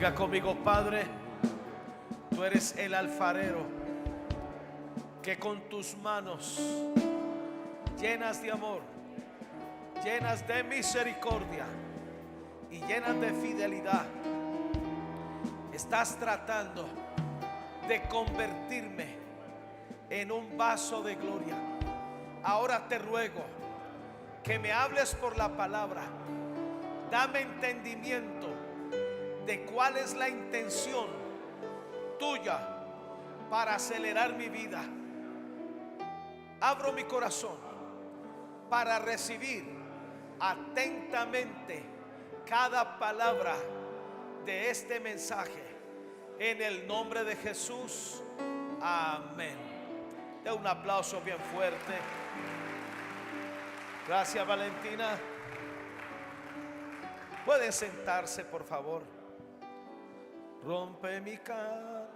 Diga conmigo: Padre, tú eres el alfarero que con tus manos llenas de amor, llenas de misericordia y llenas de fidelidad, estás tratando de convertirme en un vaso de gloria. Ahora te ruego que me hables por la palabra. Dame entendimiento de cuál es la intención tuya para acelerar mi vida. Abro mi corazón para recibir atentamente cada palabra de este mensaje, en el nombre de Jesús. Amén. De un aplauso bien fuerte. Gracias, Valentina. Pueden sentarse, por favor. Rompe mi cántaro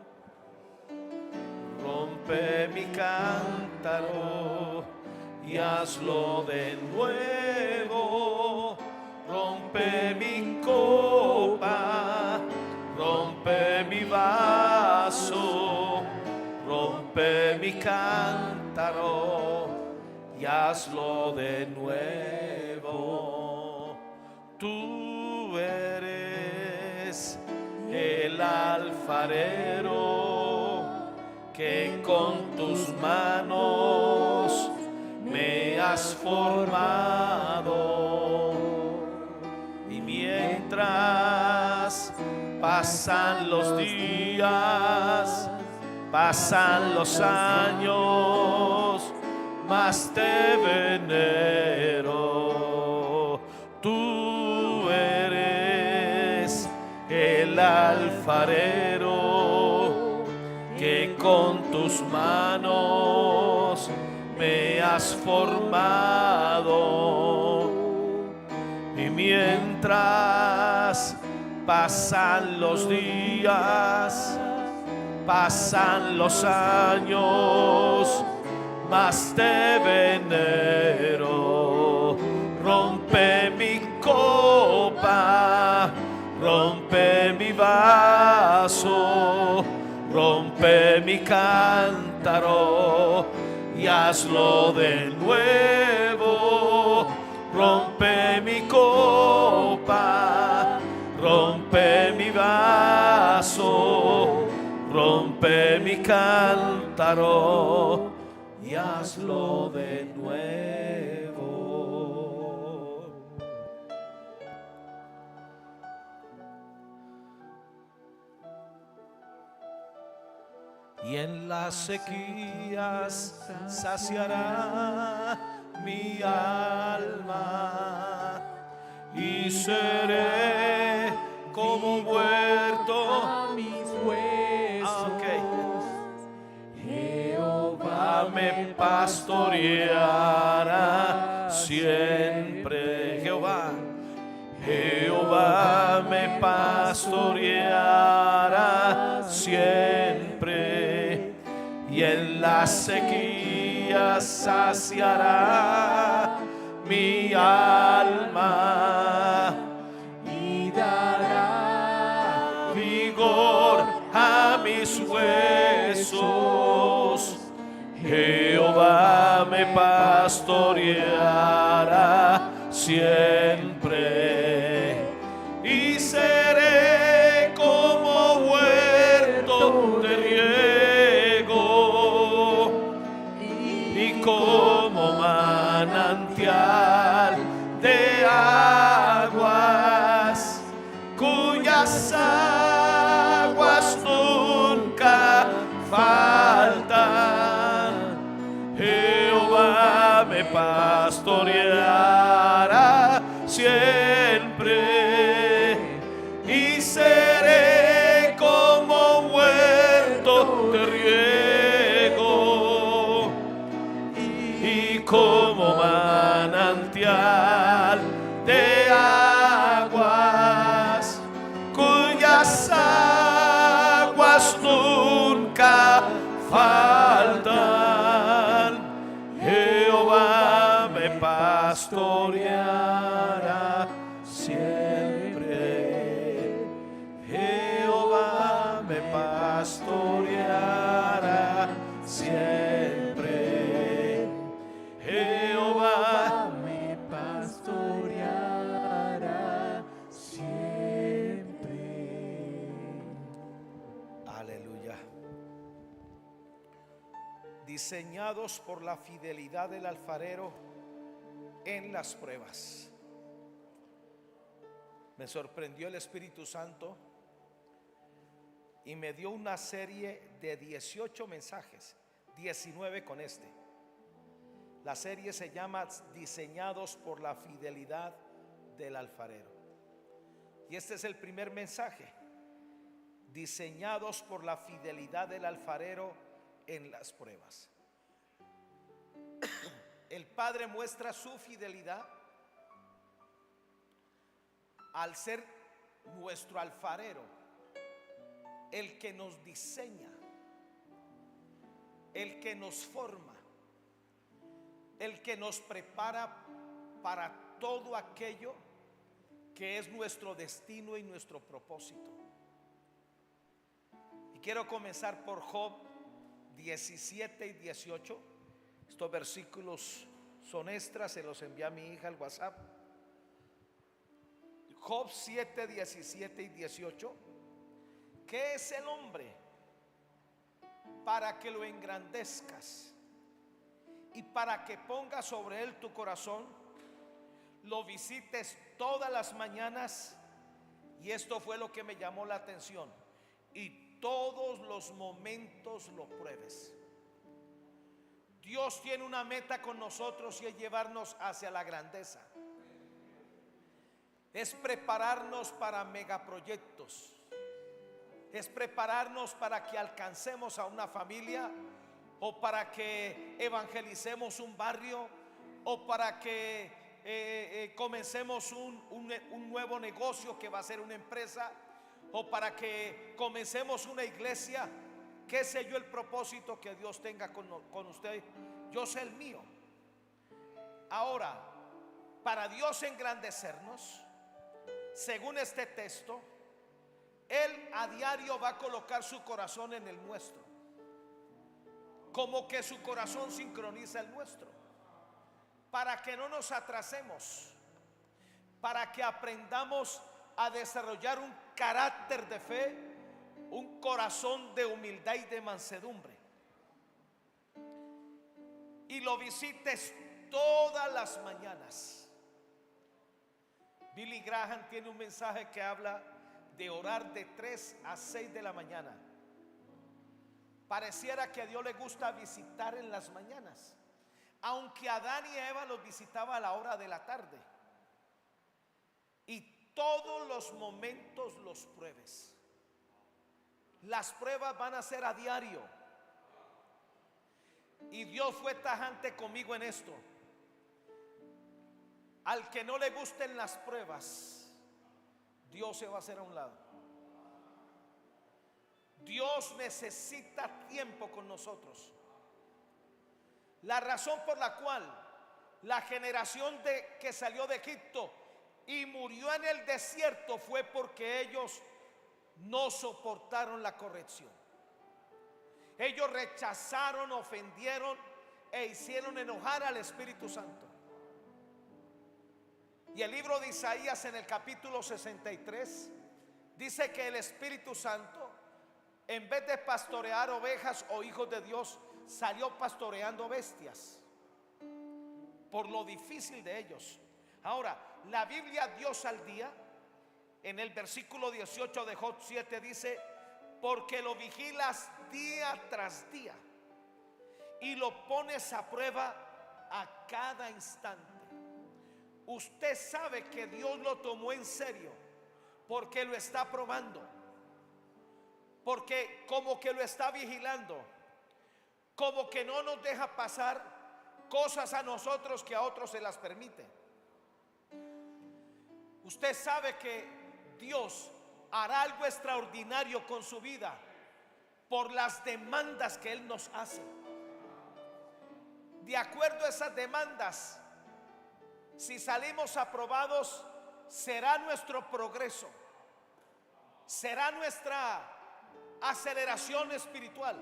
y hazlo de nuevo. Rompe mi copa, rompe mi vaso, rompe mi cántaro y hazlo de nuevo. Tú eres el alfarero que con tus manos me has formado, y mientras pasan los días, pasan los años, más te venero. Tú eres el alfarero que con tus manos me has formado, y mientras pasan los días, pasan los años, más te venero. Rompe mi copa, rompe mi vaso, rompe mi cántaro y hazlo de nuevo. Rompe mi copa, rompe mi vaso, rompe mi cántaro y hazlo de nuevo. Y en las sequías saciará mi alma, y seré como huerto a mis huesos. Jehová me pastoreará siempre. Jehová me pastoreará siempre, y en las sequías saciará mi alma Y dará vigor a mis huesos. Jehová me pastoreará siempre, y seré como huerto de riego y como manantial de aguas, cuyas aguas nunca faltan. Jehová me pastoreará siempre, y seré como huerto de riego y como manantial de aguas, cuyas aguas nunca faltan. Jehová me pastoreará siempre. Jehová pastoreará siempre. Jehová me pastoreará siempre. Aleluya. Diseñados por la fidelidad del alfarero en las pruebas. Me sorprendió el Espíritu Santo y me dio una serie de 18 mensajes, 19 con este. La serie se llama Diseñados por la fidelidad del alfarero. Y este es el primer mensaje. Diseñados por la fidelidad del alfarero en las pruebas. El Padre muestra su fidelidad al ser nuestro alfarero, el que nos diseña, el que nos forma, el que nos prepara para todo aquello que es nuestro destino y nuestro propósito. Y quiero comenzar por Job 17 y 18. Estos versículos son extras, se los envié a mi hija al WhatsApp. Job 7, 17 y 18. ¿Qué es el hombre para que lo engrandezcas y para que pongas sobre él tu corazón? Lo visites todas las mañanas, y esto fue lo que me llamó la atención, y todos los momentos lo pruebes. Dios tiene una meta con nosotros y es llevarnos hacia la grandeza. Es prepararnos para megaproyectos. Es prepararnos para que alcancemos a una familia, o para que evangelicemos un barrio, o para que comencemos un nuevo negocio que va a ser una empresa, o para que comencemos una iglesia. Qué sé yo el propósito que Dios tenga con usted. Yo sé el mío. Ahora, para Dios engrandecernos, según este texto, Él a diario va a colocar su corazón en el nuestro, como que su corazón sincroniza el nuestro, para que no nos atrasemos, para que aprendamos a desarrollar un carácter de fe, un corazón de humildad y de mansedumbre, y lo visites todas las mañanas. Billy Graham tiene un mensaje que habla de orar de 3 a 6 de la mañana. Pareciera que a Dios le gusta visitar en las mañanas, aunque Adán y Eva los visitaba a la hora de la tarde. Y todos los momentos los pruebes. Las pruebas van a ser a diario. Y Dios fue tajante conmigo en esto. Al que no le gusten las pruebas, Dios se va a hacer a un lado. Dios necesita tiempo con nosotros. La razón por la cual la generación que salió de Egipto y murió en el desierto fue porque ellos no soportaron la corrección. Ellos rechazaron, ofendieron e hicieron enojar al Espíritu Santo. Y el libro de Isaías, en el capítulo 63, dice que el Espíritu Santo, en vez de pastorear ovejas o hijos de Dios, salió pastoreando bestias, por lo difícil de ellos. Ahora, la Biblia Dios al día, en el versículo 18 de Job 7 dice: porque lo vigilas día tras día y lo pones a prueba a cada instante. Usted sabe que Dios lo tomó en serio, porque lo está probando, porque como que lo está vigilando, como que no nos deja pasar cosas a nosotros que a otros se las permite. Usted sabe que Dios hará algo extraordinario con su vida por las demandas que Él nos hace. De acuerdo a esas demandas, si salimos aprobados, será nuestro progreso, será nuestra aceleración espiritual.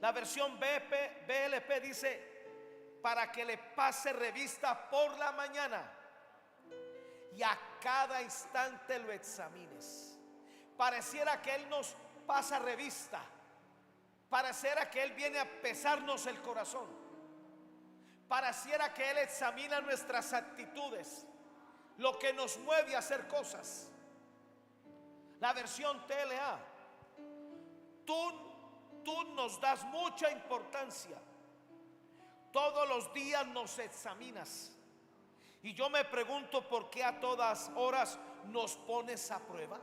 La versión BLP dice: para que le pase revista por la mañana y a cada instante lo examines. Pareciera que Él nos pasa revista, pareciera que Él viene a pesarnos el corazón, pareciera que Él examina nuestras actitudes, lo que nos mueve a hacer cosas. La versión TLA: tú nos das mucha importancia, todos los días nos examinas. Y yo me pregunto, ¿por qué a todas horas nos pones a prueba?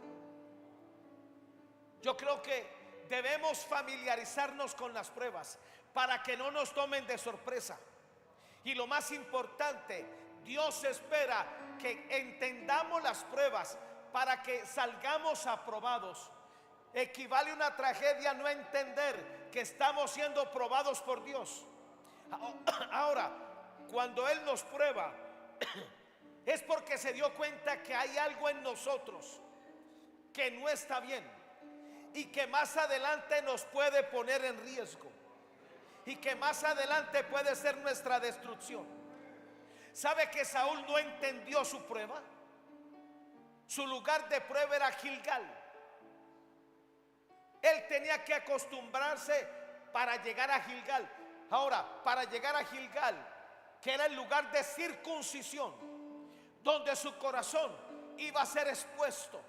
Yo creo que debemos familiarizarnos con las pruebas para que no nos tomen de sorpresa. Y lo más importante, Dios espera que entendamos las pruebas para que salgamos aprobados. Equivale a una tragedia no entender que estamos siendo probados por Dios. Ahora, cuando Él nos prueba, es porque se dio cuenta que hay algo en nosotros que no está bien y que más adelante nos puede poner en riesgo y que más adelante puede ser nuestra destrucción. ¿Sabe que Saúl no entendió su prueba? Su lugar de prueba era Gilgal. Él tenía que acostumbrarse para llegar a Gilgal. Ahora, para llegar a Gilgal, que era el lugar de circuncisión, donde su corazón iba a ser expuesto,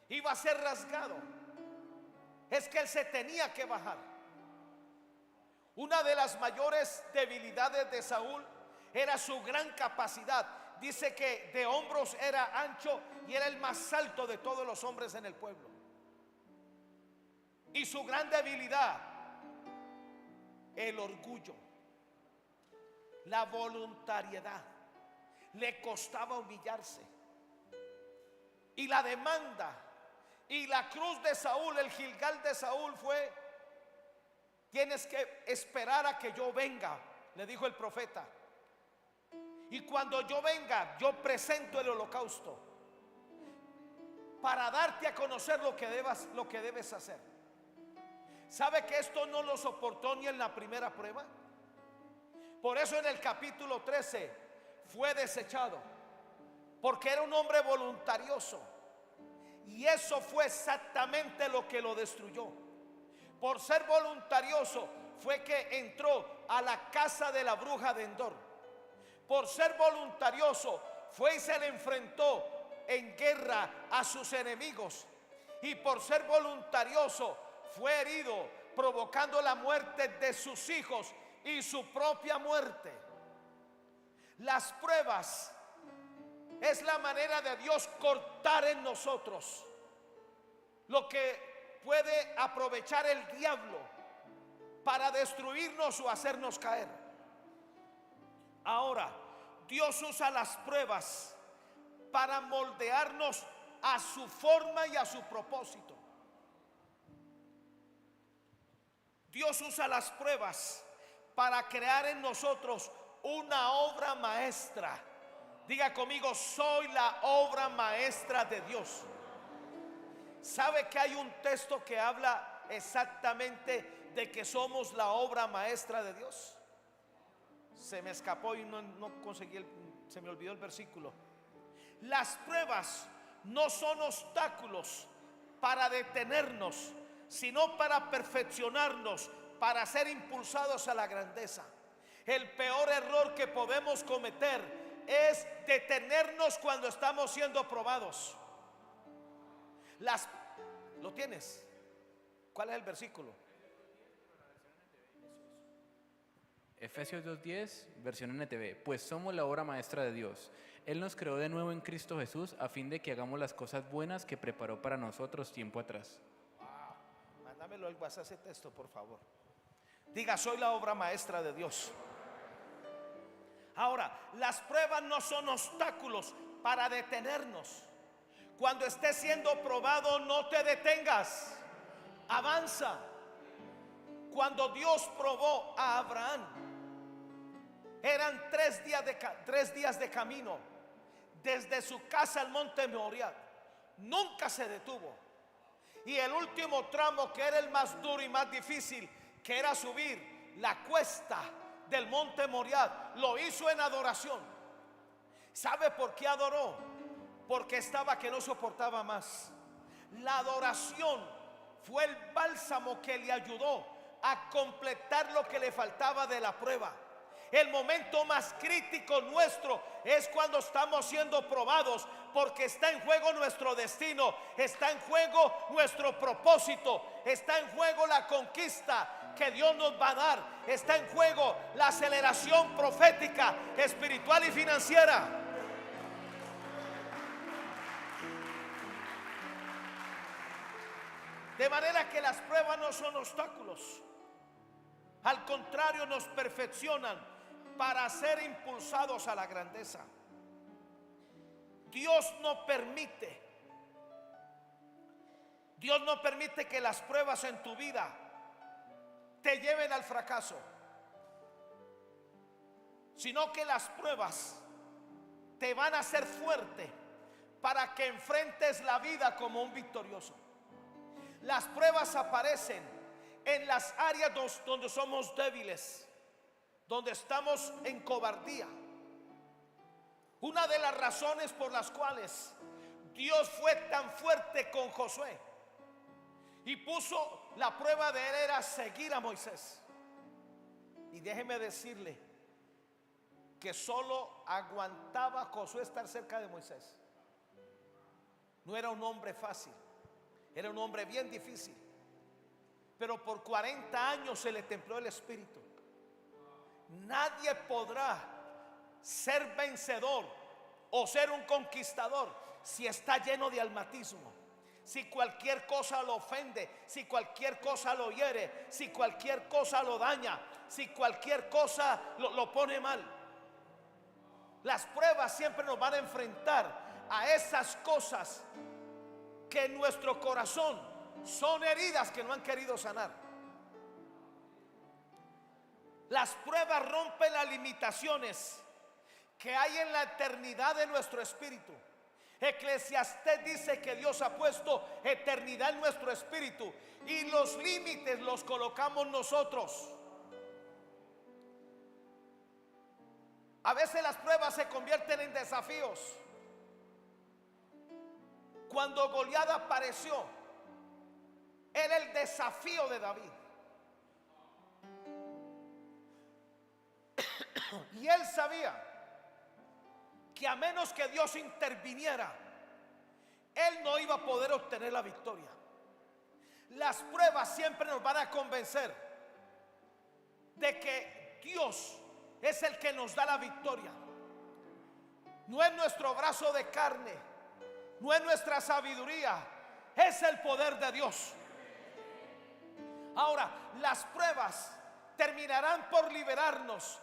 iba a ser rasgado, es que él se tenía que bajar. Una de las mayores debilidades de Saúl era su gran capacidad. Dice que de hombros era ancho y era el más alto de todos los hombres en el pueblo. Y su gran debilidad, el orgullo, la voluntariedad. Le costaba humillarse. Y la demanda y la cruz de Saúl, el Gilgal de Saúl fue: tienes que esperar a que yo venga, le dijo el profeta. Y cuando yo venga, yo presento el holocausto para darte a conocer lo que debes hacer. ¿Sabe que esto no lo soportó ni en la primera prueba? Por eso en el capítulo 13 fue desechado, porque era un hombre voluntarioso. Y eso fue exactamente lo que lo destruyó. Por ser voluntarioso fue que entró a la casa de la bruja de Endor. Por ser voluntarioso fue y se le enfrentó en guerra a sus enemigos. Y por ser voluntarioso fue herido, provocando la muerte de sus hijos y su propia muerte. Las pruebas es la manera de Dios cortar en nosotros lo que puede aprovechar el diablo para destruirnos o hacernos caer. Ahora, Dios usa las pruebas para moldearnos a su forma y a su propósito. Dios usa las pruebas para crear en nosotros una obra maestra. Diga conmigo: soy la obra maestra de Dios. ¿Sabe que hay un texto que habla exactamente de que somos la obra maestra de Dios? Se me escapó y no conseguí, se me olvidó el versículo. Las pruebas no son obstáculos para detenernos, sino para perfeccionarnos, para ser impulsados a la grandeza. El peor error que podemos cometer es detenernos cuando estamos siendo probados. ¿Lo tienes? ¿Cuál es el versículo? Efesios 2:10, versión NTV. Pues somos la obra maestra de Dios. Él nos creó de nuevo en Cristo Jesús a fin de que hagamos las cosas buenas que preparó para nosotros tiempo atrás. Mándamelo al WhatsApp ese texto, por favor. Diga: soy la obra maestra de Dios. Ahora, las pruebas no son obstáculos para detenernos. Cuando estés siendo probado, no te detengas, avanza. Cuando Dios probó a Abraham, eran 3 días de camino desde su casa al monte Moriah. Nunca se detuvo. Y el último tramo, que era el más duro y más difícil, que era subir la cuesta del monte Moriah, lo hizo en adoración. ¿Sabe por qué adoró? Porque estaba que no soportaba más. La adoración fue el bálsamo que le ayudó a completar lo que le faltaba de la prueba. El momento más crítico nuestro es cuando estamos siendo probados, porque está en juego nuestro destino, está en juego nuestro propósito, está en juego la conquista que Dios nos va a dar, está en juego la aceleración profética, espiritual y financiera. De manera que las pruebas no son obstáculos, al contrario, nos perfeccionan para ser impulsados a la grandeza. Dios no permite que las pruebas en tu vida te lleven al fracaso, sino que las pruebas te van a hacer fuerte para que enfrentes la vida como un victorioso. Las pruebas aparecen en las áreas donde somos débiles, donde estamos en cobardía. Una de las razones por las cuales Dios fue tan fuerte con Josué y puso la prueba de él era seguir a Moisés. Y déjeme decirle que solo aguantaba Josué estar cerca de Moisés. No era un hombre fácil, era un hombre bien difícil. Pero por 40 años se le templó el espíritu. Nadie podrá ser vencedor o ser un conquistador si está lleno de almatismo, si cualquier cosa lo ofende, si cualquier cosa lo hiere, si cualquier cosa lo daña, si cualquier cosa lo pone mal. Las pruebas siempre nos van a enfrentar a esas cosas que en nuestro corazón son heridas que no han querido sanar. Las pruebas rompen las limitaciones que hay en la eternidad de nuestro espíritu. Eclesiastés dice que Dios ha puesto eternidad en nuestro espíritu y los límites los colocamos nosotros. A veces las pruebas se convierten en desafíos. Cuando Goliat apareció, era el desafío de David. Y él sabía que a menos que Dios interviniera, él no iba a poder obtener la victoria. Las pruebas siempre nos van a convencer de que Dios es el que nos da la victoria. No es nuestro brazo de carne, no es nuestra sabiduría, es el poder de Dios. Ahora, las pruebas terminarán por liberarnos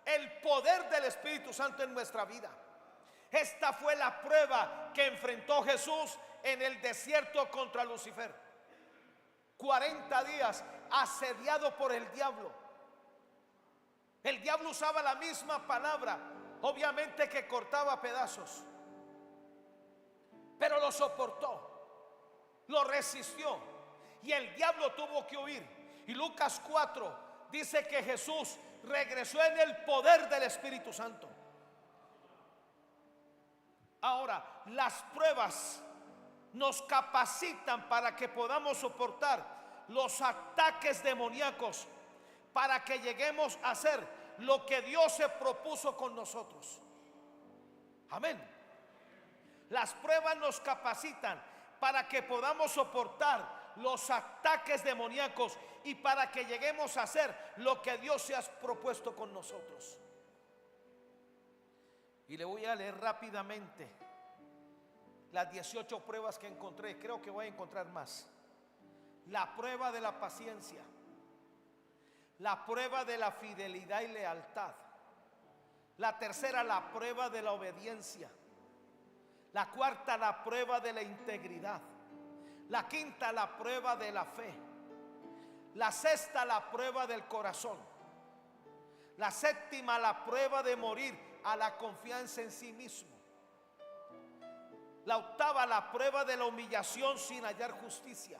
el poder del Espíritu Santo en nuestra vida. Esta fue la prueba que enfrentó Jesús en el desierto contra Lucifer. 40 días asediado por el diablo. El diablo usaba la misma palabra, obviamente que cortaba pedazos, pero lo soportó, lo resistió y el diablo tuvo que huir. Y Lucas 4 dice que Jesús regresó en el poder del Espíritu Santo. Ahora, las pruebas nos capacitan para que podamos soportar los ataques demoníacos, para que lleguemos a hacer lo que Dios se propuso con nosotros. Amén. Las pruebas nos capacitan para que podamos soportar los ataques demoníacos y para que lleguemos a hacer lo que Dios se ha propuesto con nosotros. Y le voy a leer rápidamente las 18 pruebas que encontré. Creo que voy a encontrar más. La prueba de la paciencia, la prueba de la fidelidad y lealtad, la tercera, la prueba de la obediencia, la cuarta, la prueba de la integridad, la quinta, la prueba de la fe, la sexta, la prueba del corazón, la séptima, la prueba de morir a la confianza en sí mismo, La octava, la prueba de la humillación sin hallar justicia.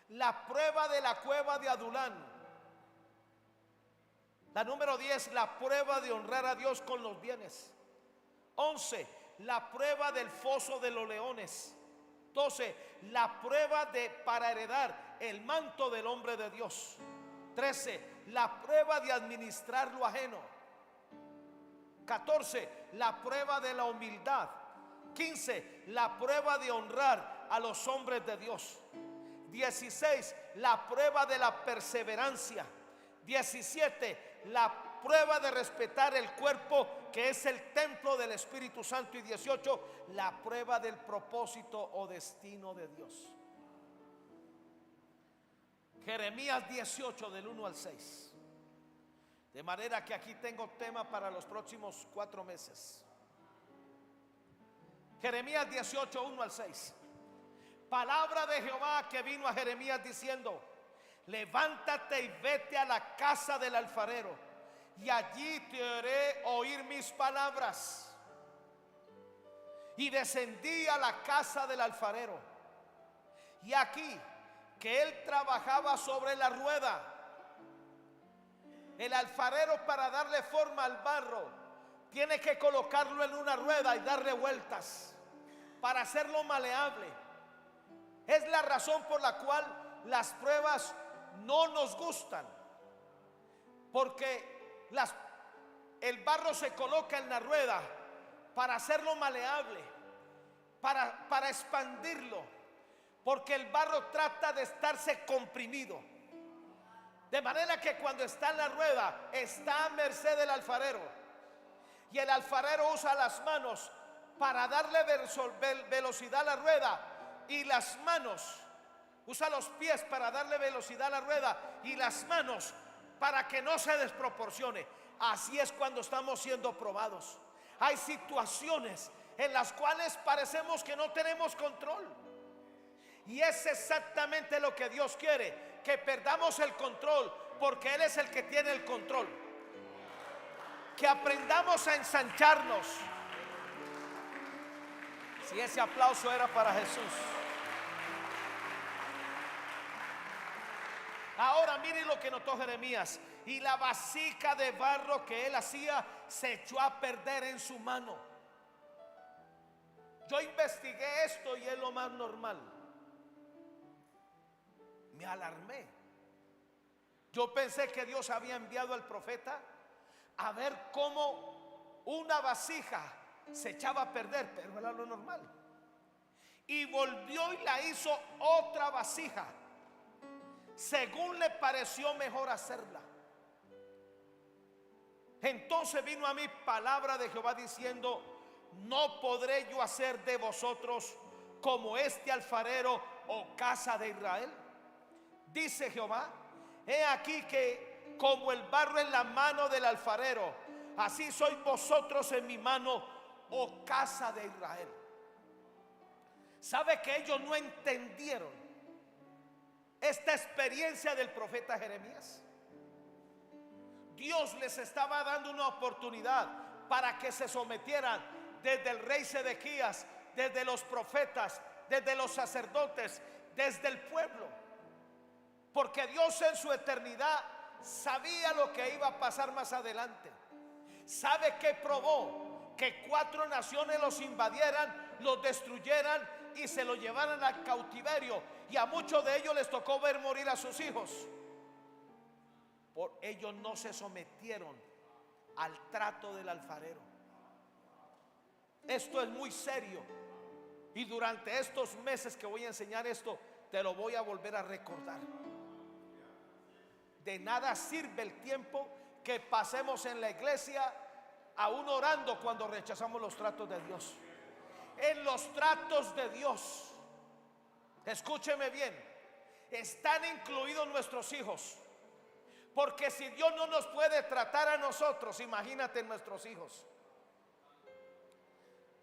La prueba de la cueva de Adulán. La número 10, la prueba de honrar a Dios con los bienes. 11, la prueba del foso de los leones. 12, la prueba para heredar el manto del hombre de Dios. 13, la prueba de administrar lo ajeno. 14, la prueba de la humildad. 15, la prueba de honrar a los hombres de Dios. 16, la prueba de la perseverancia. 17, la prueba de respetar el cuerpo, que es el templo del Espíritu Santo. Y 18, la prueba del propósito o destino de Dios. Jeremías 18 del 1 al 6. De manera que aquí tengo tema para los próximos 4 meses. Jeremías 18, 1 al 6. Palabra de Jehová que vino a Jeremías diciendo: levántate y vete a la casa del alfarero, y allí te haré oír mis palabras. Y descendí a la casa del alfarero, y aquí que él trabajaba sobre la rueda. El alfarero, para darle forma al barro, tiene que colocarlo en una rueda y darle vueltas para hacerlo maleable. Es la razón por la cual las pruebas no nos gustan, porque el barro se coloca en la rueda para hacerlo maleable, para expandirlo, porque el barro trata de estarse comprimido, de manera que cuando está en la rueda está a merced del alfarero, y el alfarero usa las manos para darle velocidad a la rueda, y las manos usa los pies para darle velocidad a la rueda, y las manos para que no se desproporcione. Así es cuando estamos siendo probados. Hay situaciones en las cuales parecemos que no tenemos control, y es exactamente lo que Dios quiere, que perdamos el control, porque Él es el que tiene el control. Que aprendamos a ensancharnos. Si ese aplauso era para Jesús. Ahora miren lo que notó Jeremías: y la vasija de barro que él hacía se echó a perder en su mano. Yo investigué esto y es lo más normal. Me alarmé. Yo pensé que Dios había enviado al profeta a ver cómo una vasija se echaba a perder, pero era lo normal. Y volvió y la hizo otra vasija, según le pareció mejor hacerla. Entonces vino a mí palabra de Jehová diciendo: no podré yo hacer de vosotros como este alfarero, oh casa de Israel. Dice Jehová: he aquí que como el barro en la mano del alfarero, así sois vosotros en mi mano, oh casa de Israel. ¿Sabe que ellos no entendieron esta experiencia del profeta Jeremías? Dios les estaba dando una oportunidad para que se sometieran, desde el rey Sedequías, desde los profetas, desde los sacerdotes, desde el pueblo, porque Dios en su eternidad sabía lo que iba a pasar más adelante. ¿Sabe qué probó? Que 4 naciones los invadieran, los destruyeran y se los llevaran al cautiverio, y a muchos de ellos les tocó ver morir a sus hijos. Por ellos no se sometieron al trato del alfarero. Esto es muy serio, y durante estos meses que voy a enseñar esto, te lo voy a volver a recordar. De nada sirve el tiempo que pasemos en la iglesia aún orando cuando rechazamos los tratos de Dios. En los tratos de Dios, escúcheme bien, están incluidos nuestros hijos. Porque si Dios no nos puede tratar a nosotros, imagínate nuestros hijos.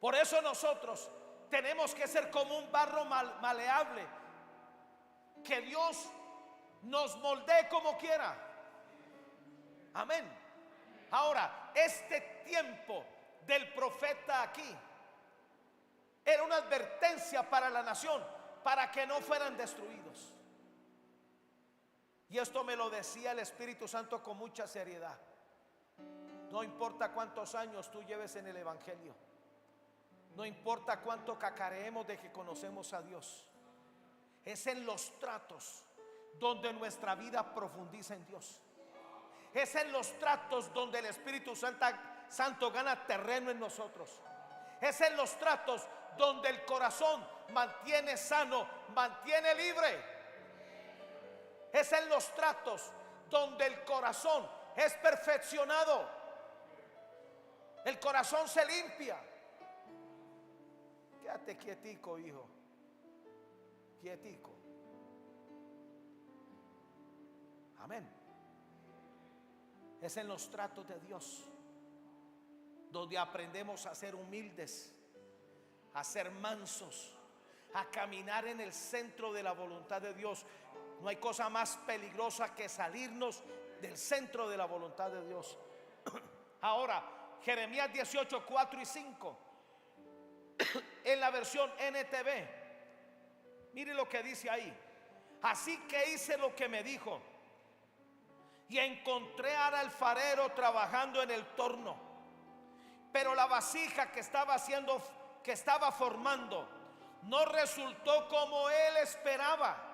Por eso nosotros tenemos que ser como un barro maleable, que Dios nos moldee como quiera. Amén. Ahora, este tiempo del profeta aquí Era una advertencia para la nación, para que no fueran destruidos. Y esto me lo decía el Espíritu Santo con mucha seriedad. No importa cuántos años tú lleves en el Evangelio, no importa cuánto cacareemos de que conocemos a Dios, es en los tratos donde nuestra vida profundiza en Dios. Es en los tratos donde el Espíritu Santo gana terreno en nosotros. Es en los tratos donde el corazón mantiene sano, mantiene libre. Es en los tratos donde el corazón es perfeccionado. El corazón se limpia. Quédate quietico, hijo. Quietico. Amén. Es en los tratos de Dios donde aprendemos a ser humildes, a ser mansos, a caminar en el centro de la voluntad de Dios. No hay cosa más peligrosa que salirnos del centro de la voluntad de Dios. Ahora, Jeremías 18, 4 y 5 en la versión NTV. Mire lo que dice ahí. Así que hice lo que me dijo, y encontré al alfarero trabajando en el torno, pero la vasija que estaba formando no resultó como él esperaba.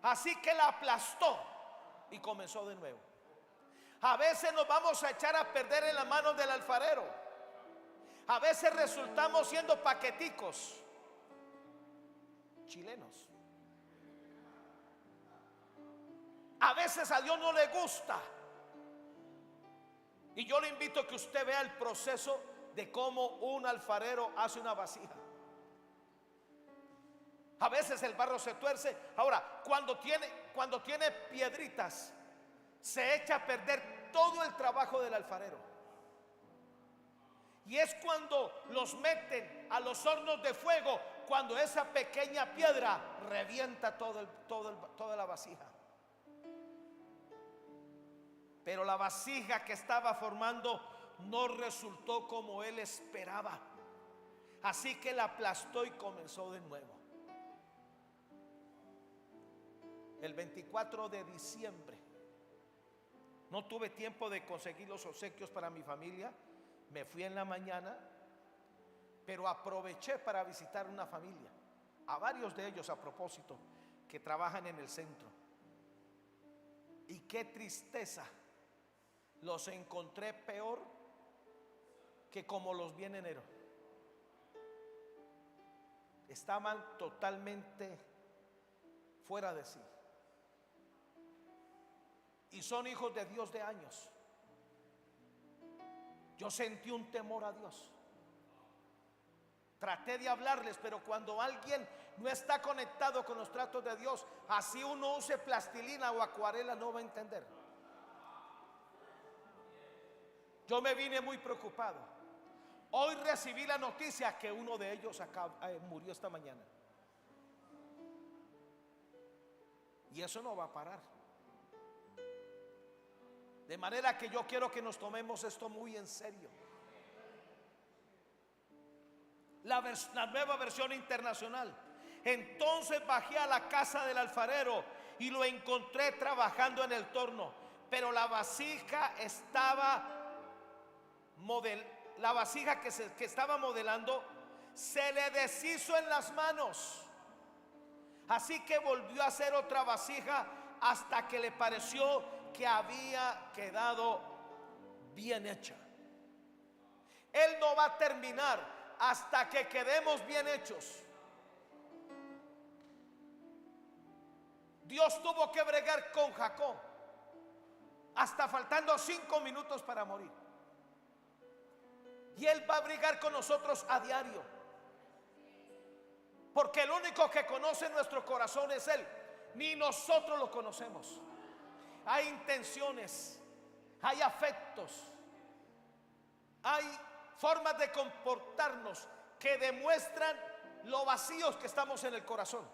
Así que la aplastó y comenzó de nuevo. A veces nos vamos a echar a perder en la mano del alfarero. A veces resultamos siendo paqueticos chilenos. A veces a Dios no le gusta. Y yo le invito a que usted vea el proceso de cómo un alfarero hace una vasija. A veces el barro se tuerce. Ahora, cuando tiene piedritas, se echa a perder todo el trabajo del alfarero. Y es cuando los meten a los hornos de fuego, cuando esa pequeña piedra revienta toda la vasija. Pero la vasija que estaba formando no resultó como él esperaba. Así que la aplastó y comenzó de nuevo. El 24 de diciembre no tuve tiempo de conseguir los obsequios para mi familia. Me fui en la mañana, pero aproveché para visitar una familia, a varios de ellos a propósito, que trabajan en el centro. Y qué tristeza, los encontré peor que como los vi en enero. Estaban totalmente fuera de sí. Y son hijos de Dios de años. Yo sentí un temor a Dios. Traté de hablarles, pero cuando alguien no está conectado con los tratos de Dios, así uno use plastilina o acuarela, no va a entender. Yo me vine muy preocupado. Hoy recibí la noticia que uno de ellos murió esta mañana. Y eso no va a parar. De manera que yo quiero que nos tomemos esto muy en serio. La nueva versión internacional. Entonces bajé a la casa del alfarero y lo encontré trabajando en el torno, pero la vasija que estaba modelando se le deshizo en las manos. Así que volvió a hacer otra vasija hasta que le pareció que había quedado bien hecha. Él no va a terminar hasta que quedemos bien hechos. Dios tuvo que bregar con Jacob hasta faltando 5 minutos para morir. Y Él va a bregar con nosotros a diario, porque el único que conoce nuestro corazón es Él. Ni nosotros lo conocemos. Hay intenciones, hay afectos, hay formas de comportarnos que demuestran lo vacíos que estamos en el corazón.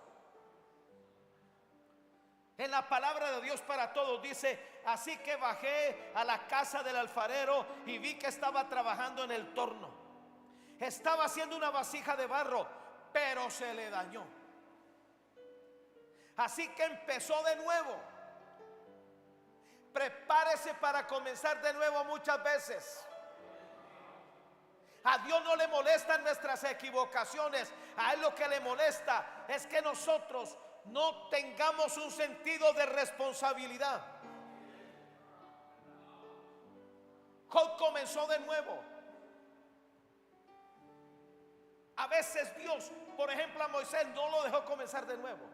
En la palabra de Dios para todos dice: así que bajé a la casa del alfarero y vi que estaba trabajando en el torno, Estaba haciendo una vasija de barro, pero se le dañó. Así que empezó de nuevo. Prepárese para comenzar de nuevo muchas veces. A Dios no le molestan nuestras equivocaciones. A Él lo que le molesta es que nosotros no tengamos un sentido de responsabilidad. Job comenzó de nuevo. A veces Dios, por ejemplo, a Moisés no lo dejó comenzar de nuevo.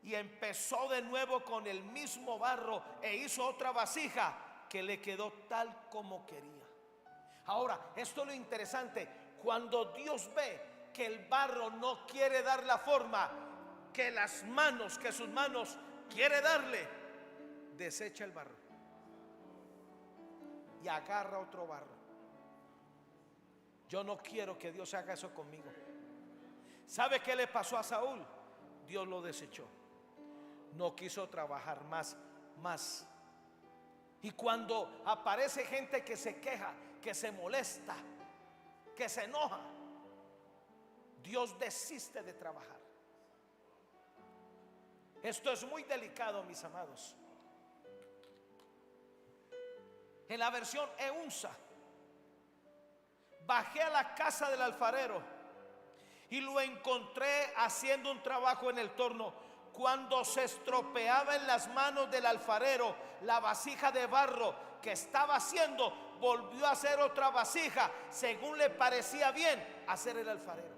Y empezó de nuevo con el mismo barro e hizo otra vasija que le quedó tal como quería. Ahora, esto es lo interesante. Cuando Dios ve que el barro no quiere dar la forma que sus manos quiere darle, desecha el barro y agarra otro barro. Yo no quiero que Dios haga eso conmigo. ¿Sabe qué le pasó a Saúl? Dios lo desechó. No quiso trabajar más. Y cuando aparece gente que se queja, que se molesta, que se enoja, Dios desiste de trabajar. Esto es muy delicado, mis amados. En la versión EUNSA, bajé a la casa del alfarero y lo encontré haciendo un trabajo en el torno. Cuando se estropeaba en las manos del alfarero la vasija de barro que estaba haciendo, volvió a hacer otra vasija según le parecía bien hacer el alfarero.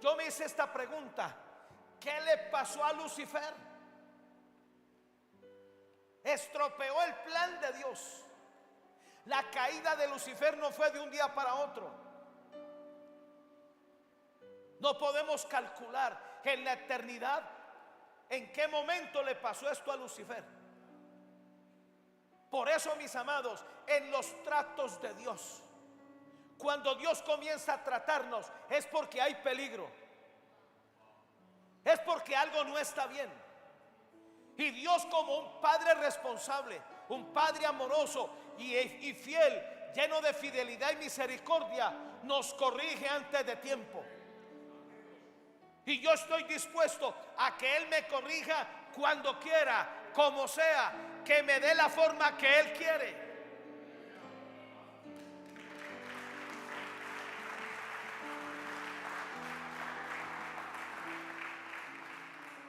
Yo me hice esta pregunta: ¿qué le pasó a Lucifer? Estropeó el plan de Dios. La caída de Lucifer no fue de un día para otro. No podemos calcular en la eternidad en qué momento le pasó esto a Lucifer. Por eso, mis amados, en los tratos de Dios, cuando Dios comienza a tratarnos, es porque hay peligro, es porque algo no está bien. Y Dios, como un padre responsable, un padre amoroso y fiel, lleno de fidelidad y misericordia, nos corrige antes de tiempo. Y yo estoy dispuesto a que Él me corrija cuando quiera, como sea, que me dé la forma que Él quiere.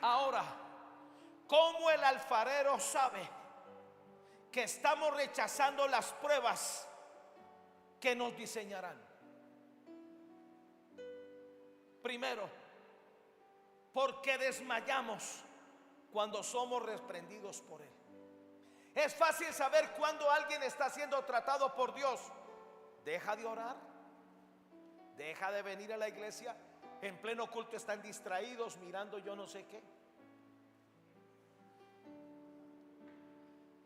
Ahora, ¿cómo el alfarero sabe que estamos rechazando las pruebas que nos diseñarán? Primero, porque desmayamos cuando somos reprendidos por Él. Es fácil saber cuando alguien está siendo tratado por Dios. Deja de orar, deja de venir a la iglesia, en pleno culto están distraídos mirando yo no sé qué.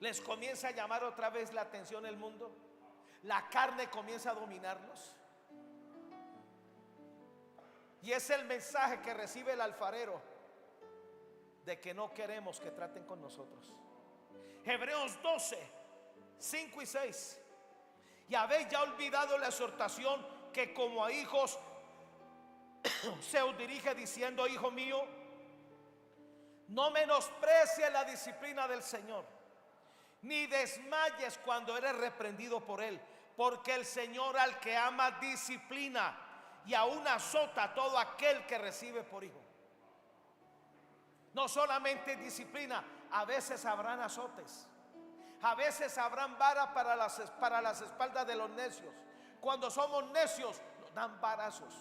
Les comienza a llamar otra vez la atención el mundo. La carne comienza a dominarlos. Y es el mensaje que recibe el alfarero de que no queremos que traten con nosotros. Hebreos 12, 5 y 6. Y habéis ya olvidado la exhortación que como a hijos se os dirige diciendo: hijo mío, no menosprecies la disciplina del Señor, ni desmayes cuando eres reprendido por Él, porque el Señor al que ama disciplina y aún azota a todo aquel que recibe por hijo. No solamente disciplina, a veces habrán azotes, a veces habrán vara para las espaldas de los necios. Cuando somos necios nos dan varazos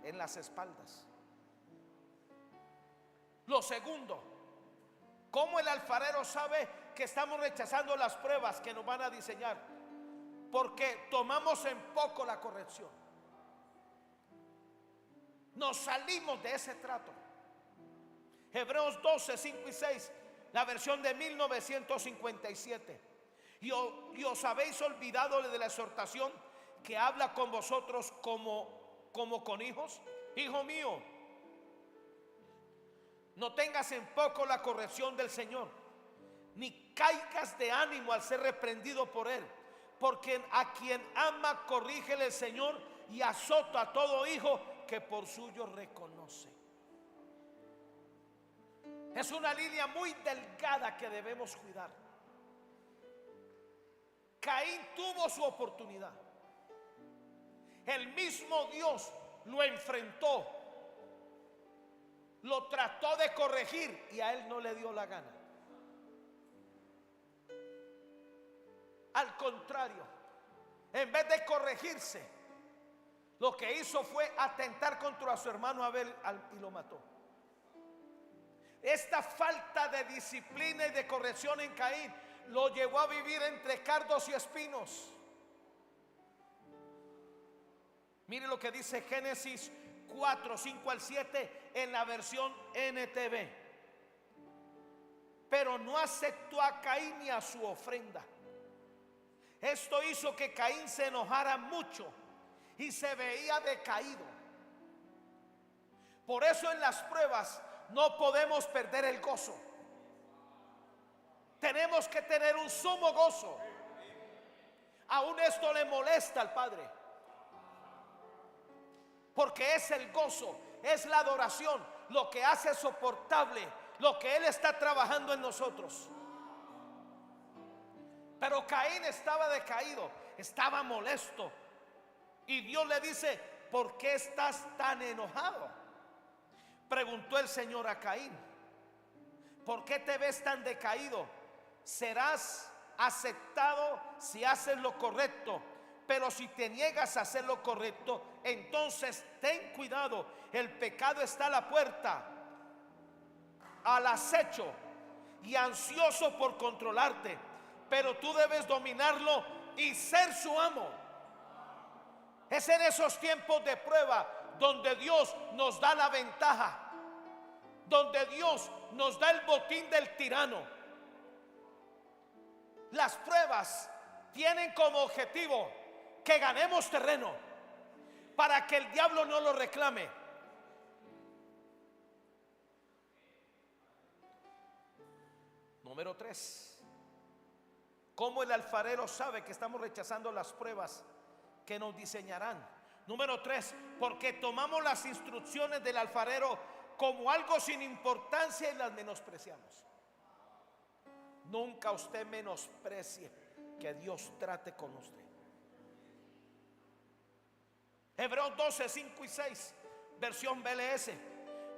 en las espaldas. Lo segundo, ¿cómo el alfarero sabe que estamos rechazando las pruebas que nos van a diseñar? Porque tomamos en poco la corrección. Nos salimos de ese trato. Hebreos 12, 5 y 6, la versión de 1957. Y os habéis olvidado de la exhortación que habla con vosotros como con hijos. Hijo mío, no tengas en poco la corrección del Señor, ni caigas de ánimo al ser reprendido por él, porque a quien ama corrígele el Señor, y azota a todo hijo que por suyo reconoce. Es una línea muy delgada que debemos cuidar. Caín tuvo su oportunidad. El mismo Dios lo enfrentó, lo trató de corregir y a él no le dio la gana. Al contrario, en vez de corregirse, lo que hizo fue atentar contra su hermano Abel y lo mató. Esta falta de disciplina y de corrección en Caín lo llevó a vivir entre cardos y espinos. Mire lo que dice Génesis 4, 5 al 7 en la versión NTV. Pero no aceptó a Caín ni a su ofrenda. Esto hizo que Caín se enojara mucho y se veía decaído. Por eso en las pruebas no podemos perder el gozo. Tenemos que tener un sumo gozo. Aún esto le molesta al Padre, porque es el gozo, es la adoración lo que hace soportable lo que Él está trabajando en nosotros. Pero Caín estaba decaído, estaba molesto, y Dios le dice: ¿por qué estás tan enojado? Preguntó el Señor a Caín: ¿por qué te ves tan decaído? Serás aceptado si haces lo correcto, pero si te niegas a hacer lo correcto, entonces ten cuidado, el pecado está a la puerta, al acecho y ansioso por controlarte, pero tú debes dominarlo y ser su amo. Es en esos tiempos de prueba donde Dios nos da la ventaja, donde Dios nos da el botín del tirano. Las pruebas tienen como objetivo que ganemos terreno para que el diablo no lo reclame. Número 3. ¿Cómo el alfarero sabe que estamos rechazando las pruebas que nos diseñarán? Número 3. Porque tomamos las instrucciones del alfarero como algo sin importancia y las menospreciamos. Nunca usted menosprecie que Dios trate con usted. Hebreos 12, 5 y 6, versión BLS.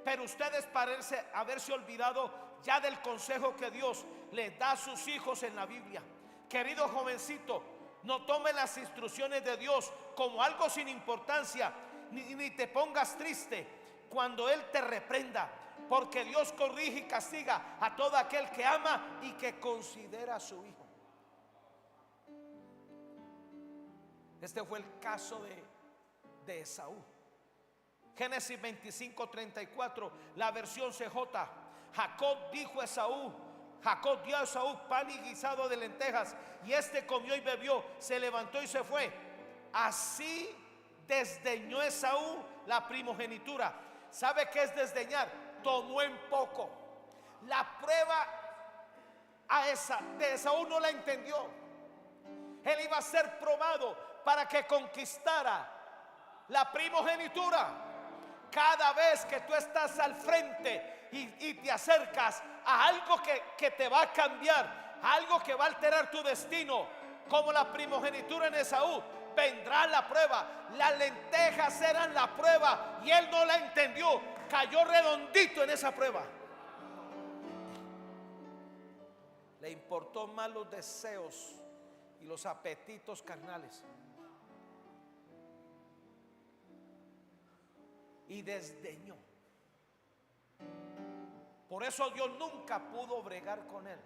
Pero ustedes parecen haberse olvidado ya del consejo que Dios les da a sus hijos en la Biblia. Querido jovencito, no tome las instrucciones de Dios como algo sin importancia, ni te pongas triste cuando Él te reprenda, porque Dios corrige y castiga a todo aquel que ama y que considera a su hijo. Este fue el caso de Esaú. Génesis 25, 34, la versión CJ. Jacob dio a Esaú pan y guisado de lentejas, y este comió y bebió, se levantó y se fue. Así desdeñó Esaú la primogenitura. ¿Sabe qué es desdeñar? Tomó en poco. La prueba de Esaú no la entendió. Él iba a ser probado para que conquistara la primogenitura. Cada vez que tú estás al frente y te acercas a algo que te va a cambiar, a algo que va a alterar tu destino, como la primogenitura en Esaú, vendrá la prueba. Las lentejas eran la prueba y él no la entendió. Cayó redondito en esa prueba. Le importó más los deseos y los apetitos carnales, y desdeñó. Por eso Dios nunca pudo bregar con él.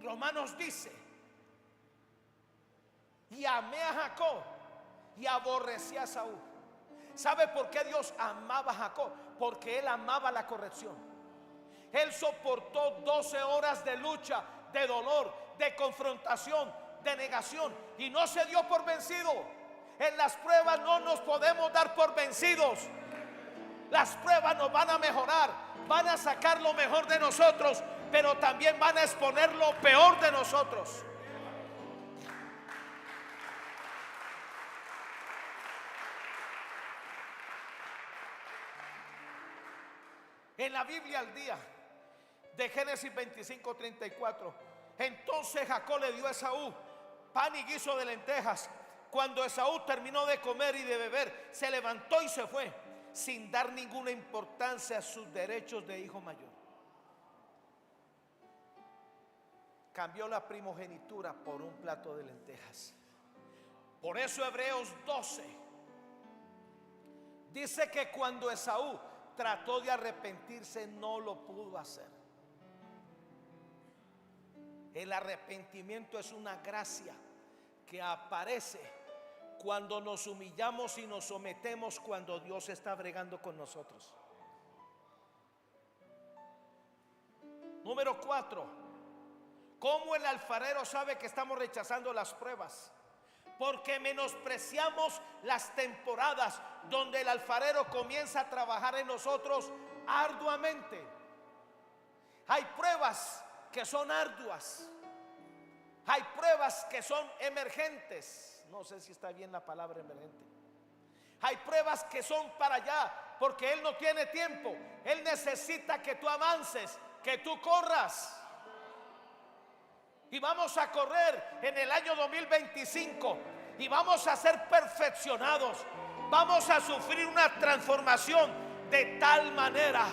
Romanos dice: y amé a Jacob y aborrecí a Esaú. ¿Sabe por qué Dios amaba a Jacob? Porque él amaba la corrección. Él soportó 12 horas de lucha, de dolor, de confrontación, de negación, y no se dio por vencido. En las pruebas no nos podemos dar por vencidos. Las pruebas nos van a mejorar, van a sacar lo mejor de nosotros, pero también van a exponer lo peor de nosotros. En la Biblia al día de Génesis 25:34, entonces Jacob le dio a Esaú pan y guiso de lentejas. Cuando Esaú terminó de comer y de beber, se levantó y se fue, sin dar ninguna importancia a sus derechos de hijo mayor. Cambió la primogenitura por un plato de lentejas. Por eso Hebreos 12 dice que cuando Esaú trató de arrepentirse, no lo pudo hacer. El arrepentimiento es una gracia que aparece cuando nos humillamos y nos sometemos, cuando Dios está bregando con nosotros. Número 4. ¿Cómo el alfarero sabe que estamos rechazando las pruebas? Porque menospreciamos las temporadas donde el alfarero comienza a trabajar en nosotros arduamente. Hay pruebas que son arduas. Hay pruebas que son emergentes. No sé si está bien la palabra emergente. Hay pruebas que son para allá, porque Él no tiene tiempo. Él necesita que tú avances, que tú corras. Y vamos a correr en el año 2025 y vamos a ser perfeccionados. Vamos a sufrir una transformación de tal manera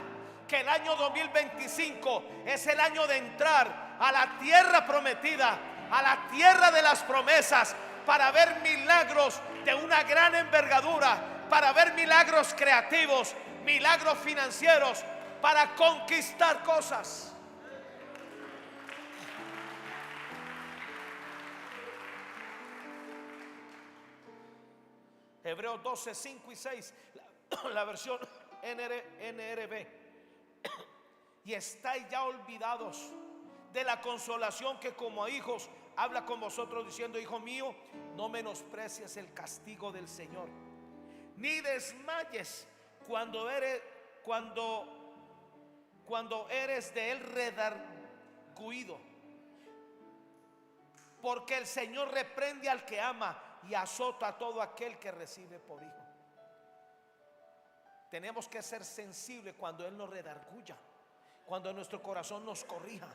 que el año 2025 es el año de entrar a la tierra prometida, a la tierra de las promesas, para ver milagros de una gran envergadura, para ver milagros creativos, milagros financieros, para conquistar cosas. Hebreos 12, 5 y 6, la versión NRB. Y estáis ya olvidados de la consolación que como hijos habla con vosotros, diciendo: hijo mío, no menosprecies el castigo del Señor, ni desmayes cuando eres de él redarguido, porque el Señor reprende al que ama y azota a todo aquel que recibe por hijo. Tenemos que ser sensibles cuando Él nos redarguya, cuando nuestro corazón nos corrija.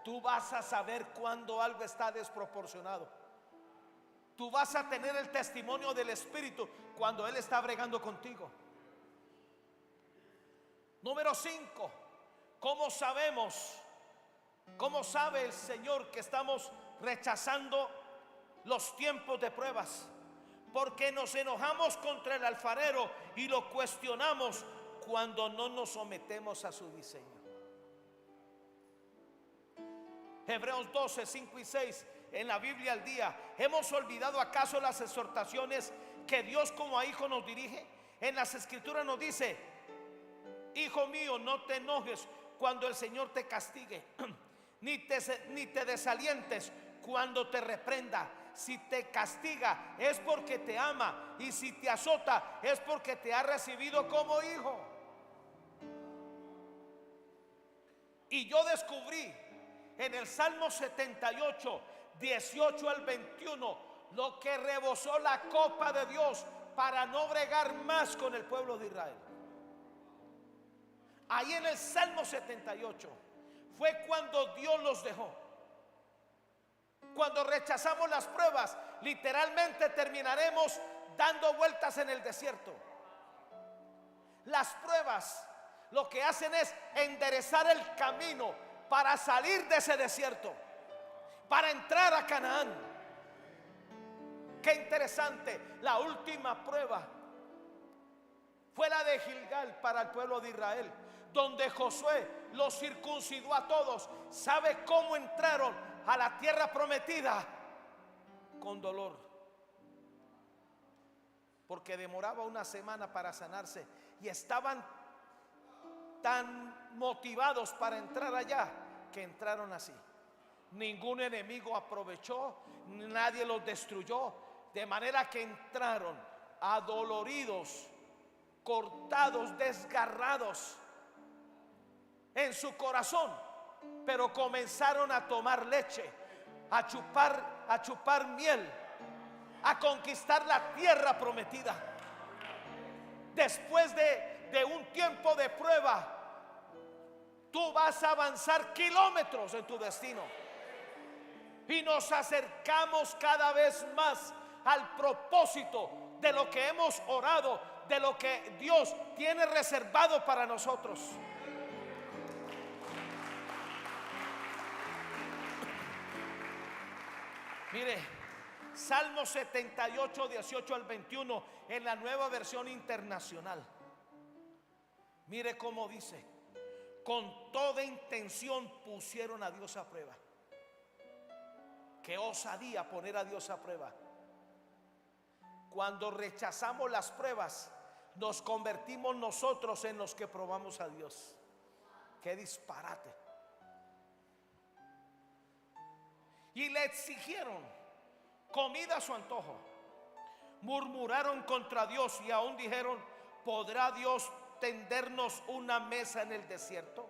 Tú vas a saber cuando algo está desproporcionado. Tú vas a tener el testimonio del Espíritu cuando Él está bregando contigo. Número 5. ¿Cómo sabemos? ¿Cómo sabe el Señor que estamos rechazando los tiempos de pruebas? Porque nos enojamos contra el alfarero y lo cuestionamos cuando no nos sometemos a su diseño. Hebreos 12, 5 y 6 en la Biblia al día. ¿Hemos olvidado acaso las exhortaciones que Dios como a hijo nos dirige? En las escrituras nos dice: hijo mío, no te enojes cuando el Señor te castigue, ni te desalientes cuando te reprenda. Si te castiga es porque te ama, y si te azota es porque te ha recibido como hijo. Y yo descubrí en el Salmo 78, 18 al 21, lo que rebosó la copa de Dios para no bregar más con el pueblo de Israel. Ahí en el Salmo 78 fue cuando Dios los dejó. Cuando rechazamos las pruebas, literalmente terminaremos dando vueltas en el desierto. Las pruebas lo que hacen es enderezar el camino para salir de ese desierto, para entrar a Canaán. Qué interesante, la última prueba fue la de Gilgal para el pueblo de Israel, donde Josué los circuncidó a todos. ¿Sabe cómo entraron a la tierra prometida? Con dolor, porque demoraba una semana para sanarse, y estaban tan motivados para entrar allá que entraron así. Ningún enemigo aprovechó, nadie los destruyó, de manera que entraron adoloridos, cortados, desgarrados en su corazón, pero comenzaron a tomar leche, a chupar miel, a conquistar la tierra prometida. Después de un tiempo de prueba, tú vas a avanzar kilómetros en tu destino. Y nos acercamos cada vez más al propósito de lo que hemos orado, de lo que Dios tiene reservado para nosotros. Mire, Salmo 78, 18 al 21 en la Nueva Versión Internacional. Mire cómo dice: con toda intención pusieron a Dios a prueba. Qué osadía poner a Dios a prueba. Cuando rechazamos las pruebas, nos convertimos nosotros en los que probamos a Dios. Qué disparate. Y le exigieron comida a su antojo. Murmuraron contra Dios y aún dijeron: ¿podrá Dios tendernos una mesa en el desierto?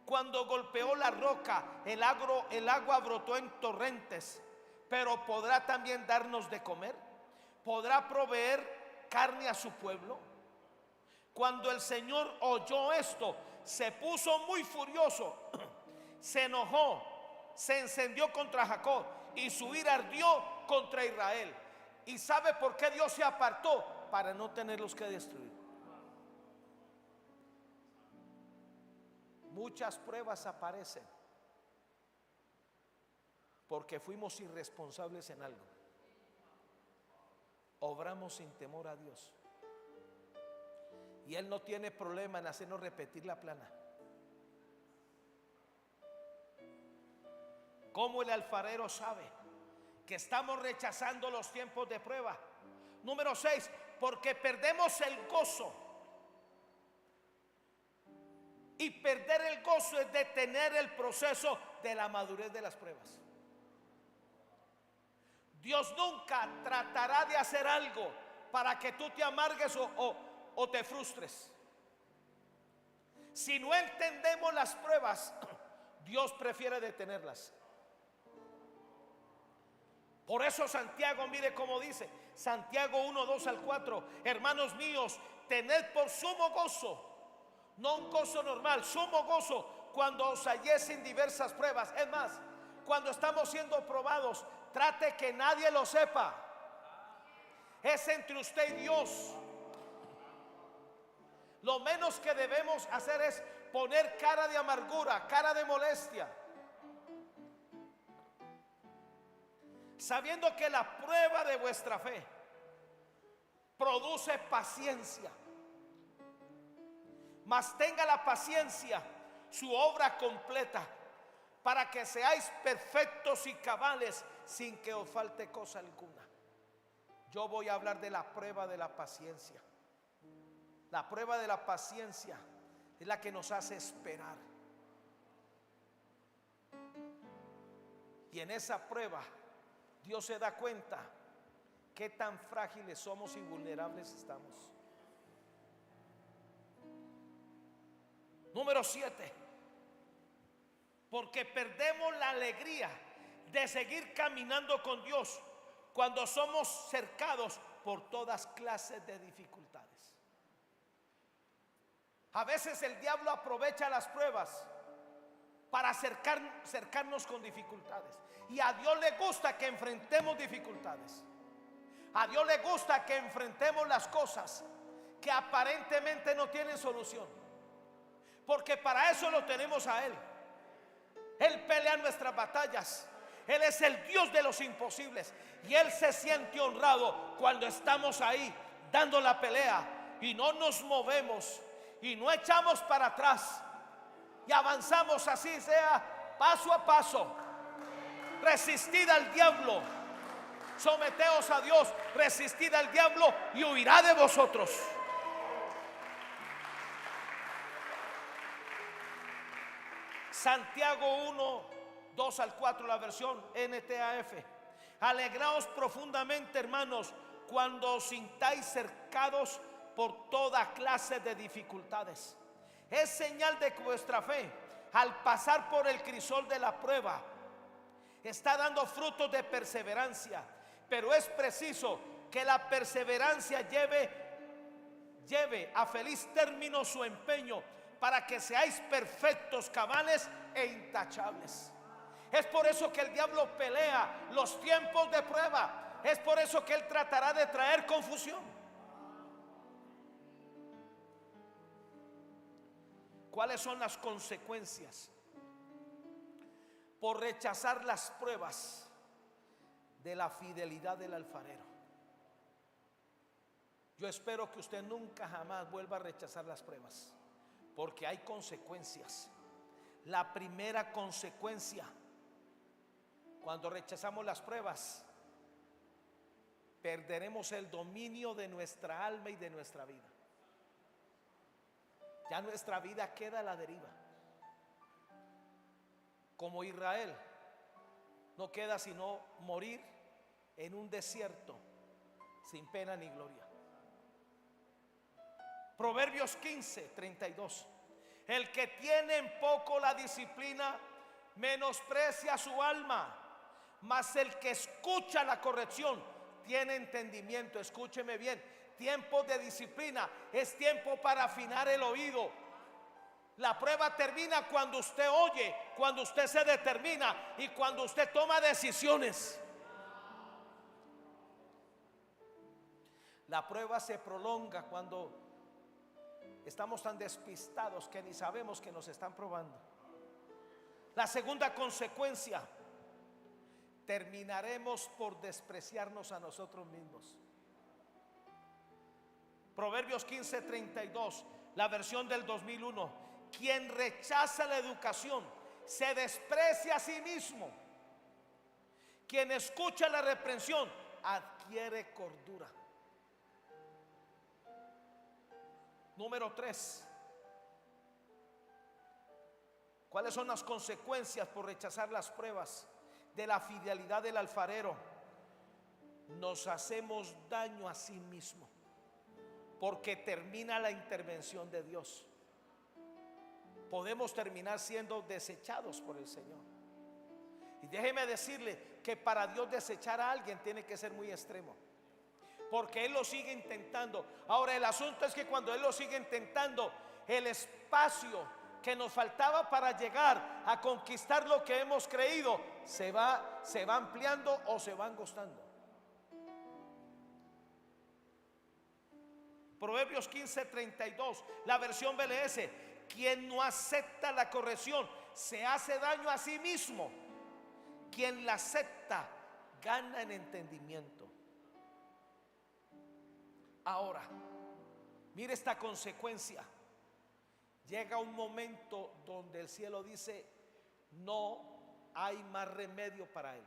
Cuando golpeó la roca, el agua brotó en torrentes. Pero ¿podrá también darnos de comer? ¿Podrá proveer carne a su pueblo? Cuando el Señor oyó esto, se puso muy furioso, se enojó, se encendió contra Jacob y su ira ardió contra Israel. ¿Y sabe por qué Dios se apartó? Para no tenerlos que destruir. Muchas pruebas aparecen porque fuimos irresponsables en algo. Obramos sin temor a Dios. Y Él no tiene problema en hacernos repetir la plana. ¿Cómo el alfarero sabe que estamos rechazando los tiempos de prueba? Número 6, porque perdemos el gozo. Y perder el gozo es detener el proceso de la madurez de las pruebas. Dios nunca tratará de hacer algo para que tú te amargues o te frustres. Si no entendemos las pruebas, Dios prefiere detenerlas. Por eso Santiago, mire cómo dice, Santiago 1, 2 al 4: hermanos míos, tened por sumo gozo, no un gozo normal, sumo gozo, cuando os halléis en diversas pruebas. Es más, cuando estamos siendo probados, trate que nadie lo sepa. Es entre usted y Dios. Lo menos que debemos hacer es poner cara de amargura, cara de molestia, sabiendo que la prueba de vuestra fe produce paciencia. Mas tenga la paciencia su obra completa, para que seáis perfectos y cabales, sin que os falte cosa alguna. Yo voy a hablar de la prueba de la paciencia. La prueba de la paciencia es la que nos hace esperar. Y en esa prueba Dios se da cuenta qué tan frágiles somos y vulnerables estamos. Número 7, porque perdemos la alegría de seguir caminando con Dios cuando somos cercados por todas clases de dificultades. A veces el diablo aprovecha las pruebas para cercarnos con dificultades. Y a Dios le gusta que enfrentemos dificultades. A Dios le gusta que enfrentemos las cosas que aparentemente no tienen solución, porque para eso lo tenemos a Él. Él pelea nuestras batallas. Él es el Dios de los imposibles. Y Él se siente honrado cuando estamos ahí dando la pelea y no nos movemos y no echamos para atrás y avanzamos, así sea, paso a paso. Resistid al diablo, someteos a Dios, resistid al diablo y huirá de vosotros. Santiago 1, 2 al 4, la versión NTAF. Alegraos profundamente, hermanos, cuando os sintáis cercados por toda clase de dificultades. Es señal de que vuestra fe al pasar por el crisol de la prueba, está dando frutos de perseverancia. Pero es preciso que la perseverancia lleve a feliz término su empeño, para que seáis perfectos, cabales e intachables. Es por eso que el diablo pelea los tiempos de prueba. Es por eso que él tratará de traer confusión. ¿Cuáles son las consecuencias por rechazar las pruebas de la fidelidad del alfarero? Yo espero que usted nunca jamás vuelva a rechazar las pruebas, porque hay consecuencias. La primera consecuencia, cuando rechazamos las pruebas, perderemos el dominio de nuestra alma y de nuestra vida. Ya nuestra vida queda a la deriva. Como Israel, no queda sino morir en un desierto sin pena ni gloria. Proverbios 15:32. El que tiene en poco la disciplina menosprecia su alma, mas el que escucha la corrección tiene entendimiento. Escúcheme bien, tiempo de disciplina es tiempo para afinar el oído. La prueba termina cuando usted oye, cuando usted se determina y cuando usted toma decisiones. La prueba se prolonga cuando estamos tan despistados que ni sabemos que nos están probando. La segunda consecuencia, terminaremos por despreciarnos a nosotros mismos. Proverbios 15:32, la versión del 2001. Quien rechaza la educación se desprecia a sí mismo. Quien escucha la reprensión adquiere cordura. Número 3. ¿Cuáles son las consecuencias por rechazar las pruebas de la fidelidad del alfarero? Nos hacemos daño a sí mismo, porque termina la intervención de Dios. Podemos terminar siendo desechados por el Señor. Y déjeme decirle que para Dios desechar a alguien tiene que ser muy extremo, porque Él lo sigue intentando. Ahora el asunto es que cuando Él lo sigue intentando, el espacio que nos faltaba para llegar a conquistar lo que hemos creído se va ampliando o se va angostando. Proverbios 15:32, la versión BLS. Quien no acepta la corrección se hace daño a sí mismo. Quien la acepta gana en entendimiento. Ahora, mire esta consecuencia. Llega un momento donde el cielo dice: no hay más remedio para él.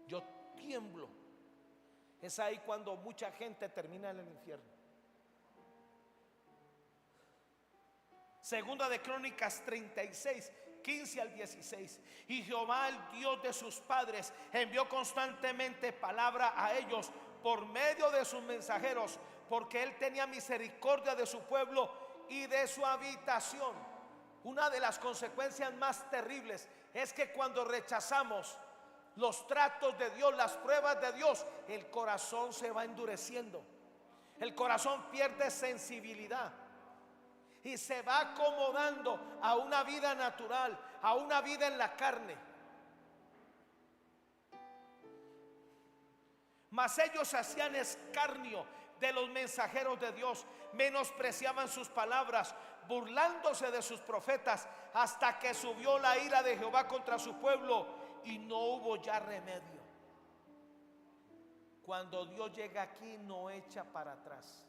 Yo tiemblo. Es ahí cuando mucha gente termina en el infierno. Segunda de Crónicas 36:15-16. Y Jehová, el Dios de sus padres, envió constantemente palabra a ellos por medio de sus mensajeros, porque él tenía misericordia de su pueblo y de su habitación. Una de las consecuencias más terribles es que cuando rechazamos los tratos de Dios, las pruebas de Dios, el corazón se va endureciendo. El corazón pierde sensibilidad y se va acomodando a una vida natural, a una vida en la carne. Mas ellos hacían escarnio de los mensajeros de Dios, menospreciaban sus palabras, burlándose de sus profetas, hasta que subió la ira de Jehová contra su pueblo y no hubo ya remedio. Cuando Dios llega aquí, no echa para atrás.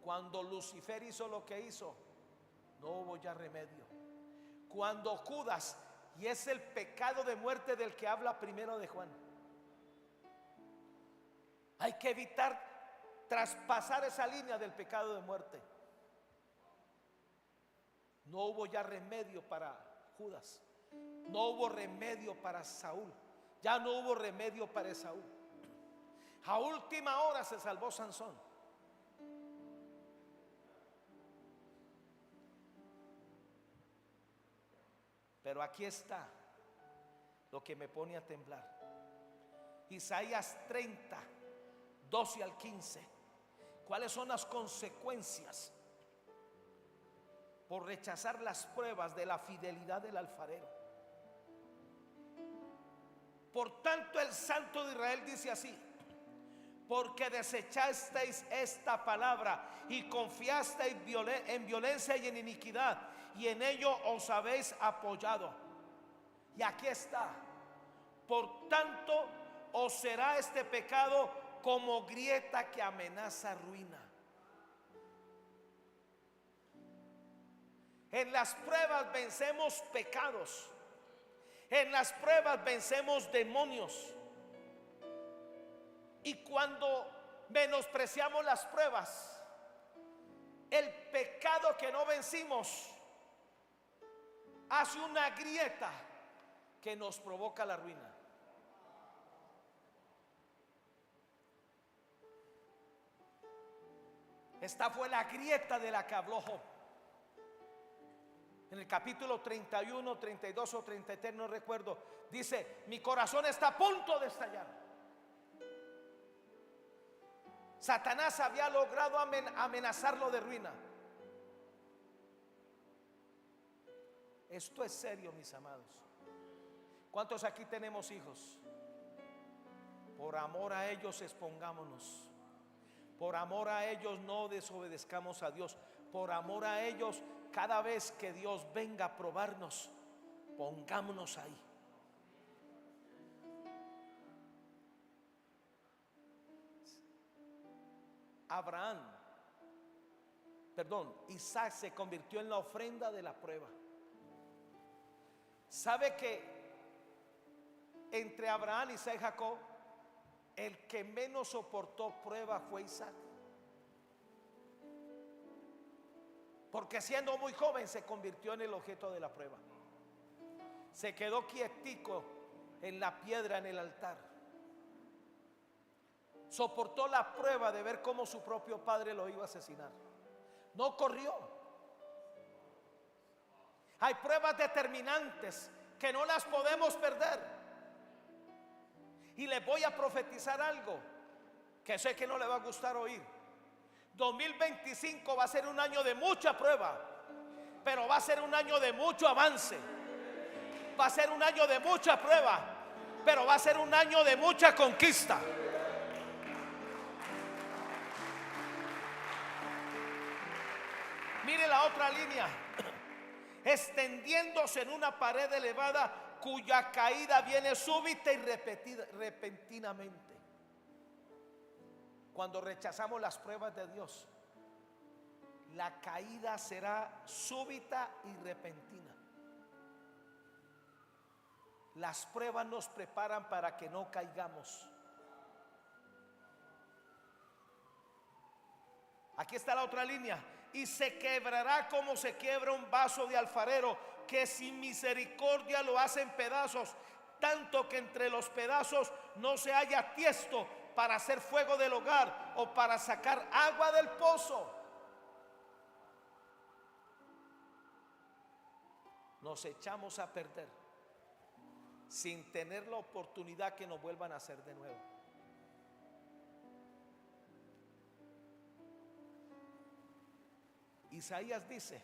Cuando Lucifer hizo lo que hizo, no hubo ya remedio. Cuando Judas, y es el pecado de muerte del que habla primero de Juan, hay que evitar traspasar esa línea del pecado de muerte. No hubo ya remedio para Judas, no hubo remedio para Saúl, ya no hubo remedio para Esaú. A última hora se salvó Sansón. Pero aquí está lo que me pone a temblar. Isaías 30, 12 al 15. ¿Cuáles son las consecuencias por rechazar las pruebas de la fidelidad del alfarero? Por tanto, el Santo de Israel dice así: porque desechasteis esta palabra y confiasteis en violencia y en iniquidad, y en ello os habéis apoyado. Y aquí está: por tanto os será este pecado como grieta que amenaza ruina. En las pruebas vencemos pecados. En las pruebas vencemos demonios. Y cuando menospreciamos las pruebas, el pecado que no vencimos hace una grieta que nos provoca la ruina. Esta fue la grieta de la que habló Job. En el capítulo 31, 32 o 33, no recuerdo, dice: mi corazón está a punto de estallar. Satanás había logrado amenazarlo de ruina. Esto es serio, mis amados. ¿Cuántos aquí tenemos hijos? Por amor a ellos expongámonos. Por amor a ellos no desobedezcamos a Dios. Por amor a ellos, cada vez que Dios venga a probarnos, pongámonos ahí. Isaac se convirtió en la ofrenda de la prueba. ¿Sabe que entre Abraham, Isaac y Jacob, el que menos soportó prueba fue Isaac? Porque siendo muy joven se convirtió en el objeto de la prueba. Se quedó quietico en la piedra en el altar. Soportó la prueba de ver cómo su propio padre lo iba a asesinar. No corrió. Hay pruebas determinantes que no las podemos perder. Y les voy a profetizar algo que sé que no le va a gustar oír. 2025 va a ser un año de mucha prueba, pero va a ser un año de mucho avance. Va a ser un año de mucha prueba, pero va a ser un año de mucha conquista. Mire la otra línea: extendiéndose en una pared elevada cuya caída viene súbita y repentinamente. Cuando rechazamos las pruebas de Dios, la caída será súbita y repentina. Las pruebas nos preparan para que no caigamos. Aquí está la otra línea: y se quebrará como se quiebra un vaso de alfarero, que sin misericordia lo hace en pedazos, tanto que entre los pedazos no se halla tiesto para hacer fuego del hogar o para sacar agua del pozo. Nos echamos a perder sin tener la oportunidad que nos vuelvan a hacer de nuevo. Isaías dice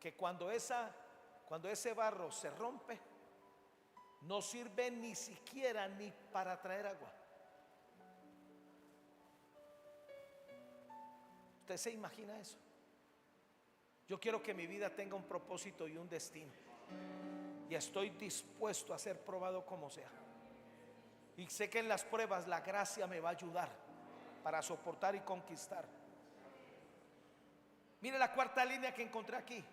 que cuando ese barro se rompe, no sirve ni siquiera ni para traer agua. ¿Usted se imagina eso? Yo quiero que mi vida tenga un propósito y un destino, y estoy dispuesto a ser probado como sea. Y sé que en las pruebas la gracia me va a ayudar para soportar y conquistar. Mire la cuarta línea que encontré aquí: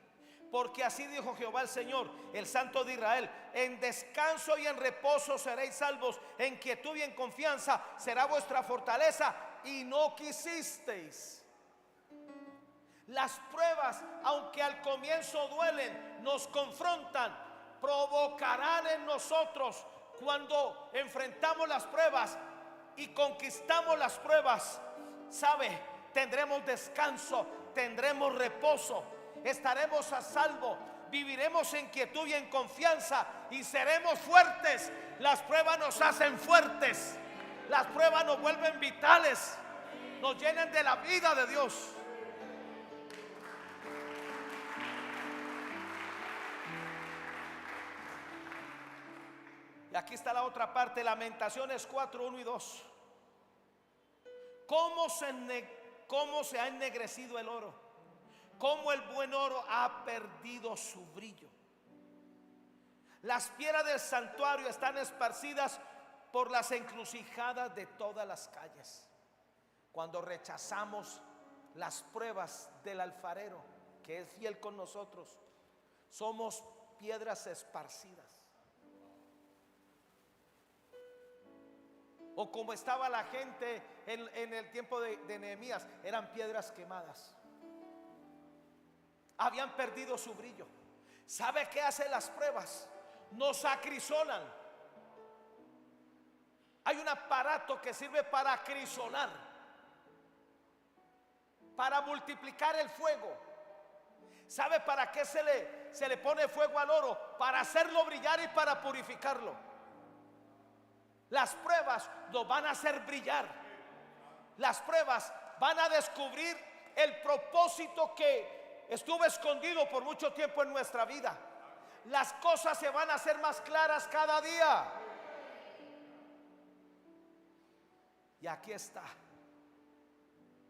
porque así dijo Jehová el Señor, el Santo de Israel: en descanso y en reposo seréis salvos, en quietud y en confianza será vuestra fortaleza, y no quisisteis. Las pruebas, aunque al comienzo duelen, nos confrontan, provocarán en nosotros, cuando enfrentamos las pruebas y conquistamos las pruebas, ¿sabe? Tendremos descanso, tendremos reposo, estaremos a salvo. viviremos en quietud y en confianza y seremos fuertes. Las pruebas nos hacen fuertes, las pruebas nos vuelven vitales, nos llenan de la vida de Dios. Y aquí está la otra parte, Lamentaciones 4, 1 y 2. ¿Cómo se ha ennegrecido el oro? ¿Cómo el buen oro ha perdido su brillo? Las piedras del santuario están esparcidas por las encrucijadas de todas las calles. Cuando rechazamos las pruebas del alfarero, que es fiel con nosotros, somos piedras esparcidas. O como estaba la gente en el tiempo de Nehemías, eran piedras quemadas. Habían perdido su brillo. ¿Sabe qué hacen las pruebas? Nos acrisolan. Hay un aparato que sirve para acrisolar, para multiplicar el fuego. ¿Sabe para qué se le pone fuego al oro? Para hacerlo brillar y para purificarlo. Las pruebas nos van a hacer brillar. Las pruebas van a descubrir el propósito que estuvo escondido por mucho tiempo en nuestra vida. Las cosas se van a hacer más claras cada día. Y aquí está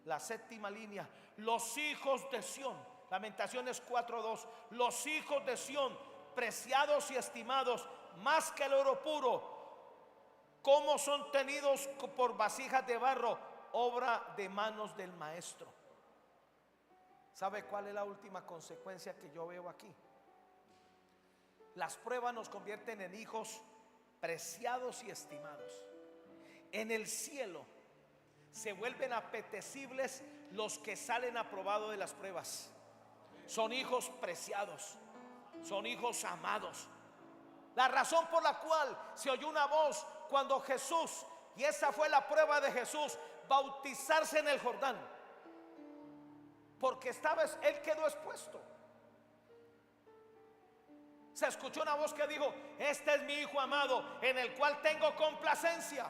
la séptima línea: los hijos de Sión. Lamentaciones 4:2. Los hijos de Sión, preciados y estimados más que el oro puro, cómo son tenidos por vasijas de barro, obra de manos del maestro. ¿Sabe cuál es la última consecuencia que yo veo aquí? Las pruebas nos convierten en hijos preciados y estimados. En el cielo se vuelven apetecibles los que salen aprobados de las pruebas. Son hijos preciados, son hijos amados. La razón por la cual se oyó una voz cuando Jesús, y esa fue la prueba de Jesús, bautizarse en el Jordán, porque él quedó expuesto. Se escuchó una voz que dijo: este es mi hijo amado, en el cual tengo complacencia.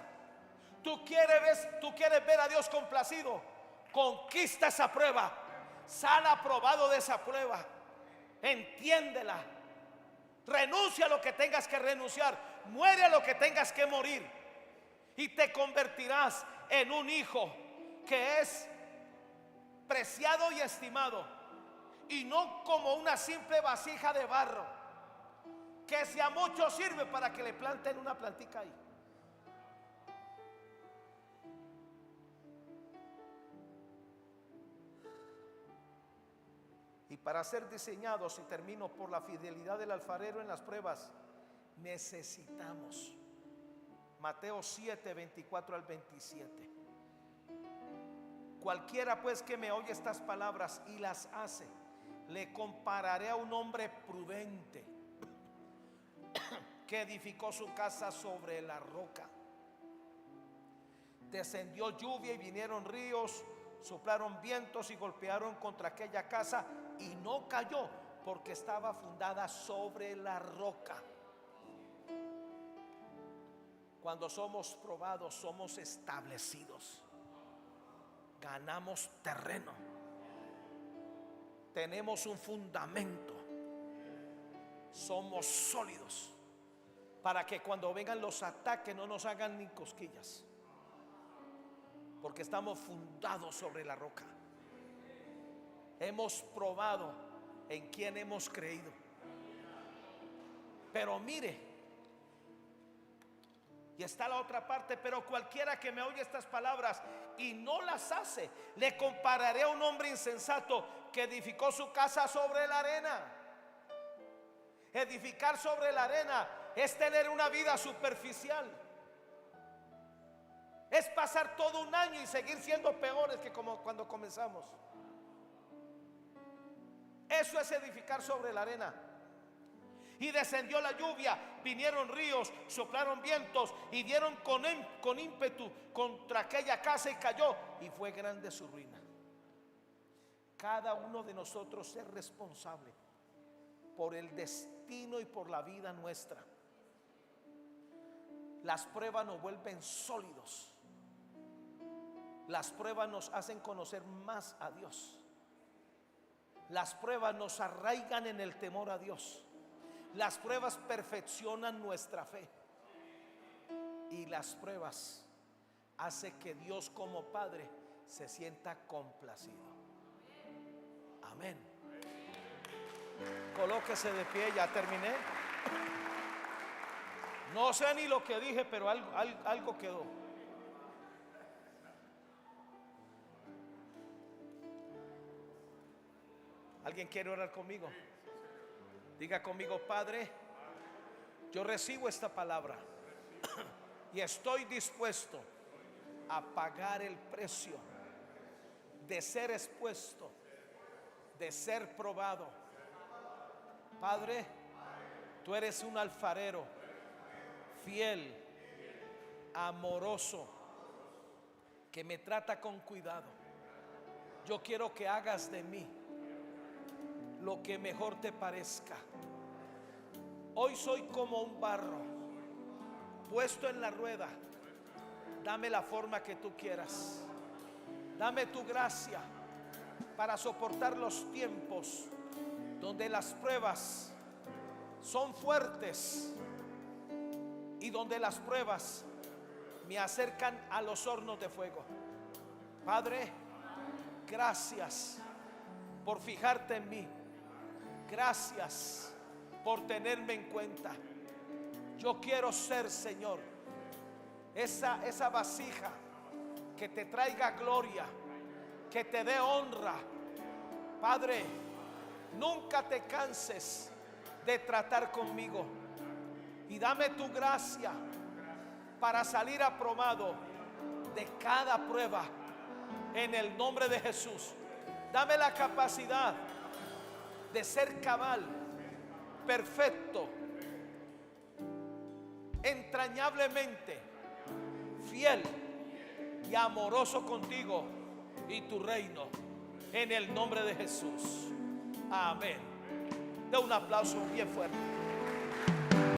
Tú quieres ver a Dios complacido, conquista esa prueba, sal aprobado de esa prueba, entiéndela, renuncia a lo que tengas que renunciar, muere a lo que tengas que morir, y te convertirás en un hijo que es preciado y estimado, y no como una simple vasija de barro que si a muchos sirve para que le planten una plantica ahí. Y para ser diseñados, y termino, por la fidelidad del alfarero en las pruebas, necesitamos Mateo 7, 24 al 27. Cualquiera pues que me oye estas palabras y las hace, le compararé a un hombre prudente que edificó su casa sobre la roca. Descendió lluvia y vinieron ríos, soplaron vientos y golpearon contra aquella casa, y no cayó, porque estaba fundada sobre la roca. Cuando somos probados, somos establecidos, ganamos terreno, tenemos un fundamento, somos sólidos, para que cuando vengan los ataques no nos hagan ni cosquillas, porque estamos fundados sobre la roca. Hemos probado en quien hemos creído. Pero mire, y está la otra parte: pero cualquiera que me oye estas palabras y no las hace, le compararé a un hombre insensato que edificó su casa sobre la arena. Edificar sobre la arena es tener una vida superficial, es pasar todo un año y seguir siendo peores que como cuando comenzamos. Eso es edificar sobre la arena. Y descendió la lluvia, vinieron ríos, soplaron vientos y dieron con ímpetu contra aquella casa, y cayó, y fue grande su ruina. Cada uno de nosotros es responsable, por el destino y por la vida nuestra. Las pruebas nos vuelven sólidos. Las pruebas nos hacen conocer más a Dios. Las pruebas nos arraigan en el temor a Dios. Las pruebas perfeccionan nuestra fe. Y las pruebas hacen que Dios como Padre se sienta complacido. Amén. Colóquese de pie, ya terminé. No sé ni lo que dije, pero algo quedó. ¿Alguien quiere orar conmigo? Diga conmigo: Padre, yo recibo esta palabra y estoy dispuesto a pagar el precio de ser expuesto, de ser probado. Padre, tú eres un alfarero fiel, amoroso, que me trata con cuidado. Yo quiero que hagas de mí lo que mejor te parezca. Hoy soy como un barro puesto en la rueda. Dame la forma que tú quieras. Dame tu gracia para soportar los tiempos donde las pruebas son fuertes y donde las pruebas me acercan a los hornos de fuego. Padre, gracias por fijarte en mí. Gracias por tenerme en cuenta. Yo quiero ser, Señor, esa vasija que te traiga gloria, que te dé honra. Padre, nunca te canses de tratar conmigo y dame tu gracia para salir aprobado de cada prueba en el nombre de Jesús. Dame la capacidad de ser cabal, perfecto, entrañablemente fiel y amoroso contigo y tu reino, en el nombre de Jesús. Amén. Da un aplauso bien fuerte.